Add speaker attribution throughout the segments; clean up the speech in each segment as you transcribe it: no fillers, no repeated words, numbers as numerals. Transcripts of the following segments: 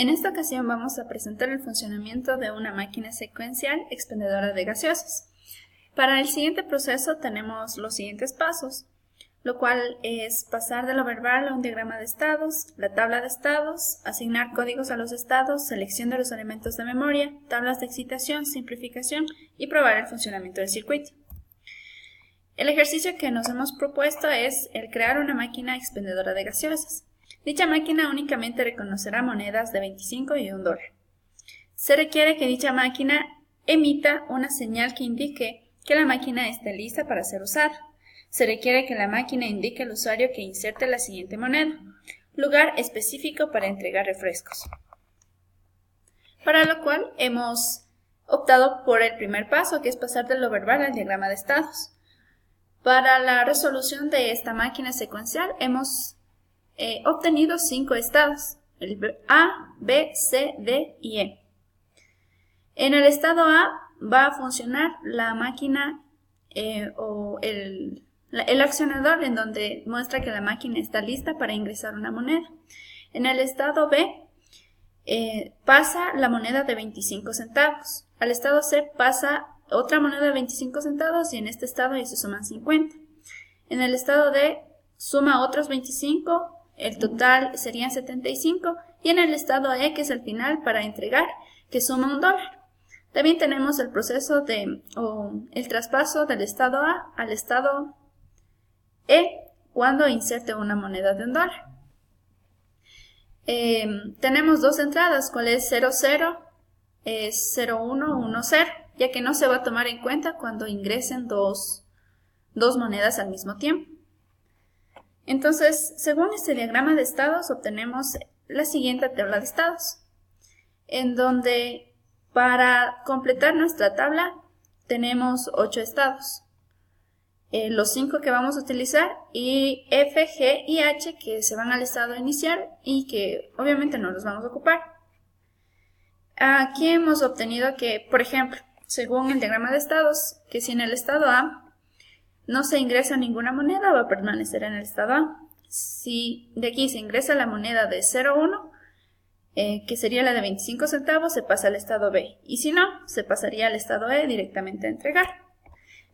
Speaker 1: En esta ocasión vamos a presentar el funcionamiento de una máquina secuencial expendedora de gaseosas. Para el siguiente proceso tenemos los siguientes pasos, lo cual es pasar de lo verbal a un diagrama de estados, la tabla de estados, asignar códigos a los estados, selección de los elementos de memoria, tablas de excitación, simplificación y probar el funcionamiento del circuito. El ejercicio que nos hemos propuesto es el crear una máquina expendedora de gaseosas. Dicha máquina únicamente reconocerá monedas de 25 y $1. Se requiere que dicha máquina emita una señal que indique que la máquina está lista para ser usada. Se requiere que la máquina indique al usuario que inserte la siguiente moneda, lugar específico para entregar refrescos. Para lo cual hemos optado por el primer paso, que es pasar de lo verbal al diagrama de estados. Para la resolución de esta máquina secuencial hemos obtenido 5 estados, el A, B, C, D y E. En el estado A va a funcionar la máquina o el accionador, en donde muestra que la máquina está lista para ingresar una moneda. En el estado B pasa la moneda de 25 centavos. Al estado C pasa otra moneda de 25 centavos y en este estado ya se suman 50. En el estado D suma otros 25, el total serían 75, y en el estado E, que es el final para entregar, que suma $1. También tenemos el proceso el traspaso del estado A al estado E cuando inserte una moneda de $1. Tenemos dos entradas, cuál es 00, es 0110, ya que no se va a tomar en cuenta cuando ingresen dos monedas al mismo tiempo. Entonces, según este diagrama de estados, obtenemos la siguiente tabla de estados, en donde para completar nuestra tabla tenemos 8 estados. Los 5 que vamos a utilizar y F, G y H que se van al estado inicial y que obviamente no los vamos a ocupar. Aquí hemos obtenido que, por ejemplo, según el diagrama de estados, que si en el estado A no se ingresa ninguna moneda, va a permanecer en el estado A. Si de aquí se ingresa la moneda de 0,1, que sería la de 25 centavos, se pasa al estado B. Y si no, se pasaría al estado E directamente a entregar.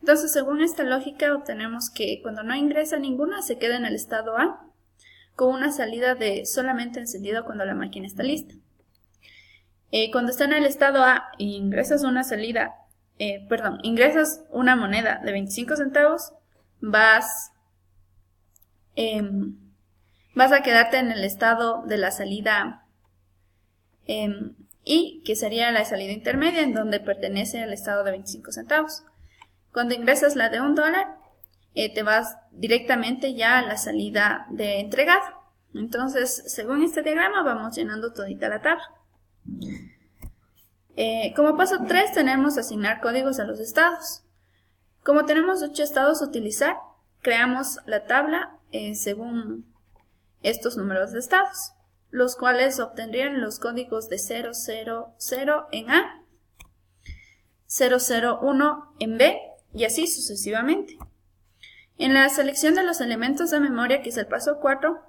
Speaker 1: Entonces, según esta lógica, obtenemos que cuando no ingresa ninguna, se queda en el estado A, con una salida de solamente encendido cuando la máquina está lista. Cuando está en el estado A y ingresas ingresas una moneda de 25 centavos, vas a quedarte en el estado de la salida I, que sería la salida intermedia, en donde pertenece al estado de 25 centavos. Cuando ingresas la de $1, te vas directamente ya a la salida de entregado. Entonces, según este diagrama, vamos llenando todita la tabla. Como paso 3 tenemos asignar códigos a los estados. Como tenemos 8 estados a utilizar, creamos la tabla según estos números de estados, los cuales obtendrían los códigos de 000 en A, 001 en B y así sucesivamente. En la selección de los elementos de memoria, que es el paso 4,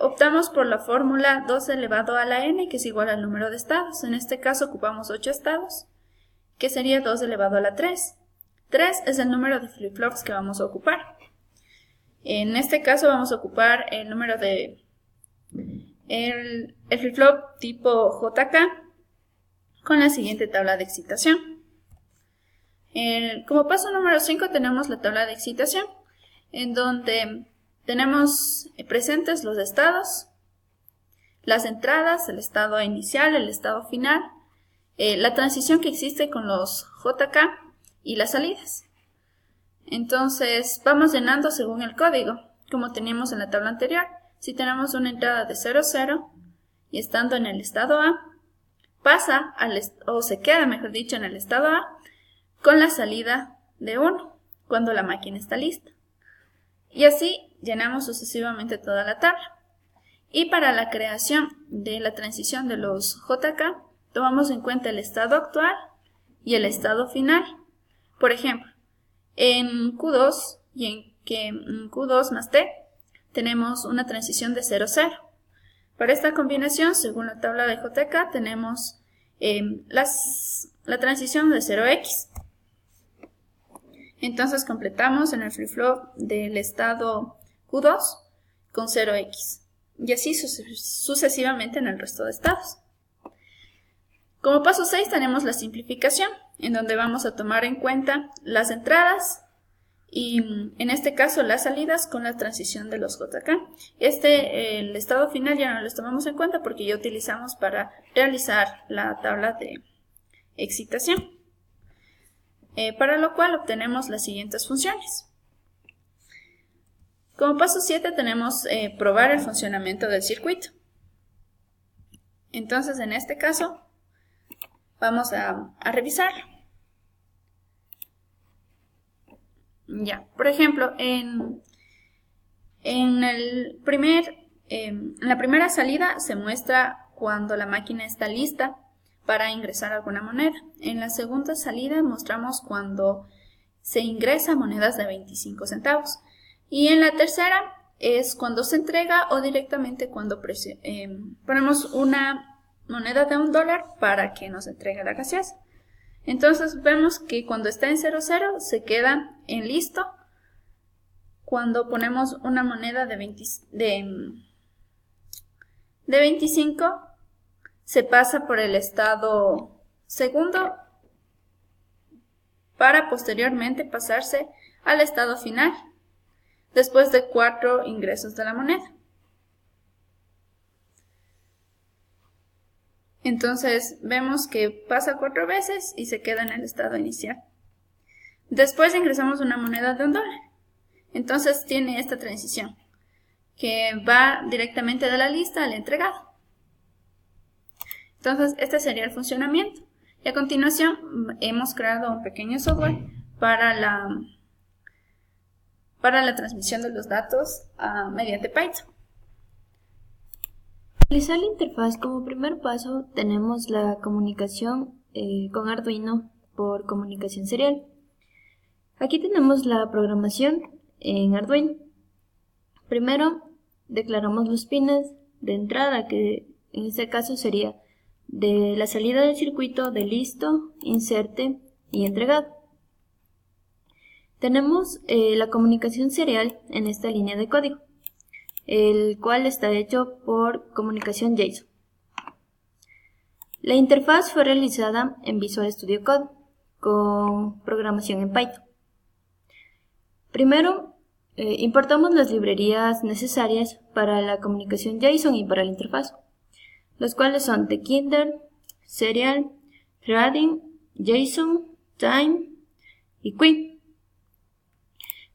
Speaker 1: optamos por la fórmula 2 elevado a la n, que es igual al número de estados. En este caso ocupamos 8 estados, que sería 2 elevado a la 3. 3 es el número de flip-flops que vamos a ocupar. En este caso vamos a ocupar el número de el flip-flop tipo JK con la siguiente tabla de excitación. Como paso número 5 tenemos la tabla de excitación, en donde tenemos presentes los estados, las entradas, el estado inicial, el estado final, la transición que existe con los JK y las salidas. Entonces vamos llenando según el código, como teníamos en la tabla anterior. Si tenemos una entrada de 00 y estando en el estado A, se queda, mejor dicho, en el estado A con la salida de 1 cuando la máquina está lista. Y así llenamos sucesivamente toda la tabla. Y para la creación de la transición de los JK, tomamos en cuenta el estado actual y el estado final. Por ejemplo, en Q2 y en Q2 más T tenemos una transición de 0,0. Para esta combinación, según la tabla de JK, tenemos la transición de 0x. Entonces completamos en el free flow del estado Q2 con 0x y así sucesivamente en el resto de estados. Como paso 6 tenemos la simplificación, en donde vamos a tomar en cuenta las entradas y en este caso las salidas con la transición de los JK. El estado final ya no lo tomamos en cuenta porque ya utilizamos para realizar la tabla de excitación. Para lo cual obtenemos las siguientes funciones. Como paso 7 tenemos probar el funcionamiento del circuito. Entonces en este caso vamos a revisarlo. Ya, por ejemplo, en la primera salida se muestra cuando la máquina está lista para ingresar alguna moneda. En la segunda salida mostramos cuando se ingresa monedas de 25 centavos. Y en la tercera es cuando se entrega o directamente cuando ponemos una moneda de $1 para que nos entregue la gaseosa. Entonces vemos que cuando está en 00 se queda en listo. Cuando ponemos una moneda de 25 se pasa por el estado segundo para posteriormente pasarse al estado final después de 4 ingresos de la moneda. Entonces vemos que pasa 4 veces y se queda en el estado inicial. Después ingresamos una moneda de $1. Entonces tiene esta transición que va directamente de la lista al entregado. Entonces este sería el funcionamiento. Y a continuación hemos creado un pequeño software para la transmisión de los datos mediante Python.
Speaker 2: Para realizar la interfaz, como primer paso tenemos la comunicación con Arduino por comunicación serial. Aquí tenemos la programación en Arduino. Primero declaramos los pines de entrada, que en este caso sería de la salida del circuito de listo, inserte y entregado. Tenemos la comunicación serial en esta línea de código, el cual está hecho por comunicación JSON. La interfaz fue realizada en Visual Studio Code con programación en Python. Primero, importamos las librerías necesarias para la comunicación JSON y para la interfaz, los cuales son Tkinder, Serial, Threading, JSON, Time y Queen.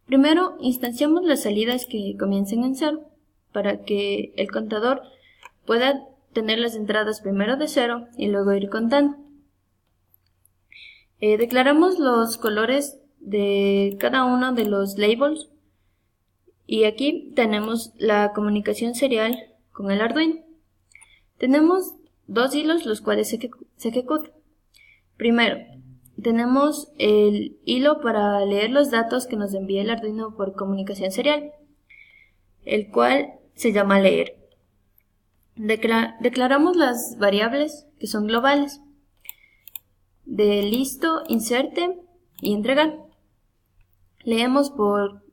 Speaker 2: Primero, instanciamos las salidas que comiencen en 0 para que el contador pueda tener las entradas primero de 0 y luego ir contando. Declaramos los colores de cada uno de los labels y aquí tenemos la comunicación serial con el Arduino. Tenemos 2 hilos los cuales se ejecutan. Primero, tenemos el hilo para leer los datos que nos envía el Arduino por comunicación serial, el cual se llama leer. Declaramos las variables que son globales de listo, inserte y entregar. Leemos por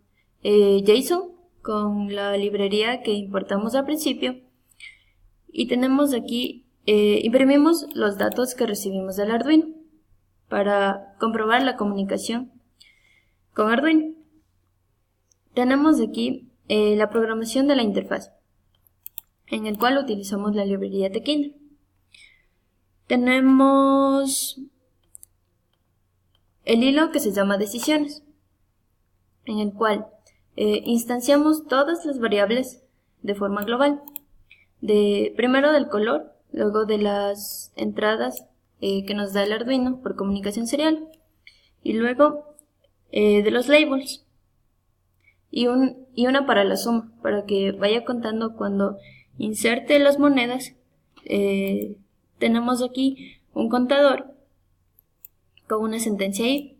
Speaker 2: JSON con la librería que importamos al principio y tenemos aquí, imprimimos los datos que recibimos del Arduino para comprobar la comunicación con Arduino. Tenemos aquí la programación de la interfaz, en el cual utilizamos la librería Tkinder. Tenemos el hilo que se llama decisiones, en el cual instanciamos todas las variables de forma global, primero del color, luego de las entradas que nos da el Arduino por comunicación serial, y luego de los labels, y una para la suma, para que vaya contando cuando inserte las monedas. Tenemos aquí un contador con una sentencia if,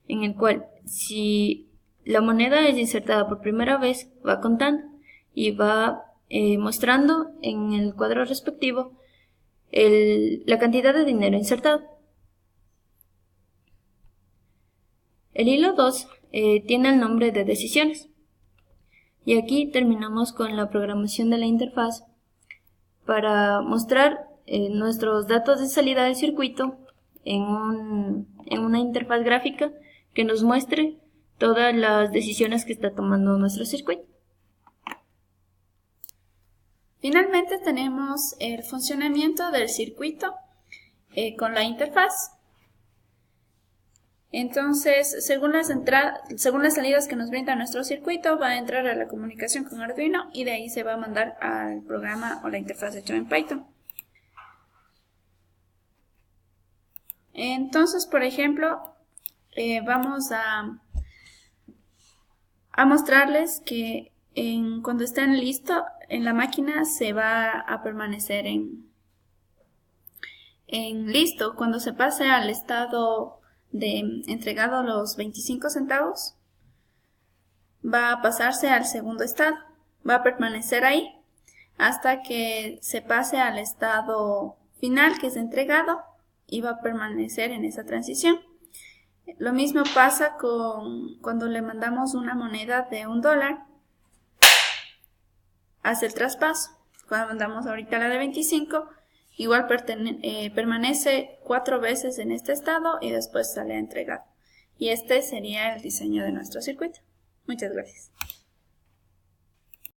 Speaker 2: en el cual si la moneda es insertada por primera vez, va contando y va mostrando en el cuadro respectivo la cantidad de dinero insertado. El hilo 2 tiene el nombre de decisiones. Y aquí terminamos con la programación de la interfaz para mostrar nuestros datos de salida del circuito en una interfaz gráfica que nos muestre todas las decisiones que está tomando nuestro circuito.
Speaker 1: Finalmente tenemos el funcionamiento del circuito con la interfaz. Entonces, según las salidas que nos brinda nuestro circuito, va a entrar a la comunicación con Arduino y de ahí se va a mandar al programa o la interfaz hecho en Python. Entonces, por ejemplo, vamos a mostrarles que cuando estén listos en la máquina se va a permanecer en listo. Cuando se pase al estado de entregado los 25 centavos, va a pasarse al segundo estado. Va a permanecer ahí hasta que se pase al estado final, que es entregado, y va a permanecer en esa transición. Lo mismo pasa cuando le mandamos una moneda de $1, hace el traspaso. Cuando mandamos ahorita la de 25, igual permanece 4 veces en este estado y después sale a entregar. Y este sería el diseño de nuestro circuito. Muchas gracias.